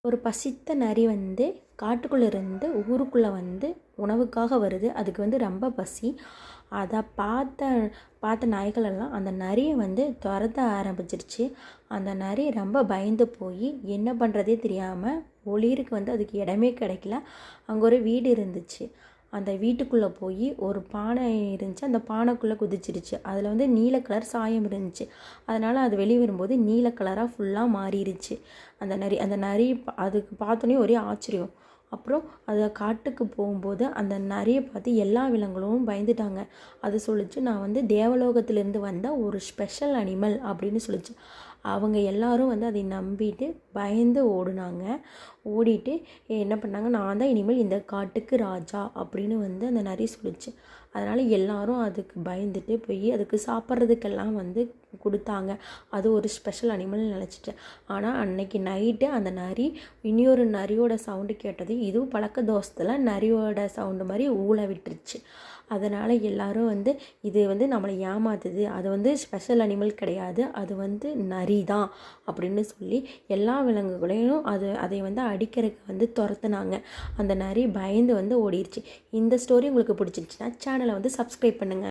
ஒரு பசித்த நரி வந்து காட்டுக்குள்ளே இருந்து ஊருக்குள்ளே வந்து உணவுக்காக வருது. அதுக்கு வந்து ரொம்ப பசி. அதை பார்த்த நாய்களெல்லாம் அந்த நரியை வந்து துரத்த ஆரம்பிச்சிருச்சு. அந்த நரி ரொம்ப பயந்து போய் என்ன பண்ணுறதே தெரியாமல் ஒளிருக்கு வந்து அதுக்கு இடமே கிடைக்கல. அங்கே ஒரு வீடு இருந்துச்சு. அந்த வீட்டுக்குள்ளே போய் ஒரு பானை இருந்துச்சு. அந்த பானைக்குள்ளே குதிச்சிருச்சு. அதில் வந்து நீல கலர் சாயம் இருந்துச்சு. அதனால் அது வெளியே வரும்போது நீல கலராக ஃபுல்லாக மாறிடுச்சு அந்த நரி அதுக்கு பார்த்தோன்னே ஒரே ஆச்சரியம். அப்புறம் அதை காட்டுக்கு போகும்போது அந்த நரியை பார்த்து எல்லா விலங்குகளும் பயந்துட்டாங்க. அது சொல்லிச்சு, நான் வந்து தேவலோகத்திலேருந்து வந்த ஒரு ஸ்பெஷல் அனிமல் அப்படின்னு சொல்லிச்சு. அவங்க எல்லாரும் வந்து அதை நம்பிட்டு பயந்து ஓடுனாங்க. ஓடிட்டு என்ன பண்ணாங்க, நான் தான் இனிமேல் இந்த காட்டுக்கு ராஜா அப்படின்னு வந்து அந்த நரி சொல்லிச்சு. அதனால் எல்லாரும் அதுக்கு பயந்துட்டு போய் அதுக்கு சாப்பிட்றதுக்கெல்லாம் வந்து கொடுத்தாங்க. அது ஒரு ஸ்பெஷல் அனிமல்னு நினச்சிட்டேன். ஆனால் அன்னைக்கு நைட்டு அந்த நரி இன்னொரு நரியோட சவுண்டு கேட்டது. இதுவும் பழக்க தோஷத்தில் நரியோட சவுண்டு மாதிரி ஊழ விட்டுருச்சு. அதனால் எல்லோரும் வந்து இது வந்து நம்மளை ஏமாத்துது, அது வந்து ஸ்பெஷல் அனிமல் கிடையாது, அது வந்து நரி தான் அப்படின்னு சொல்லி எல்லா விலங்குகளையும் அதை வந்து அடிக்கிறதுக்கு வந்து துரத்துனாங்க. அந்த நரி பயந்து வந்து ஓடிடுச்சு. இந்த ஸ்டோரி உங்களுக்கு பிடிச்சிருச்சுன்னா சேனலை வந்து சப்ஸ்கிரைப் பண்ணுங்கள்.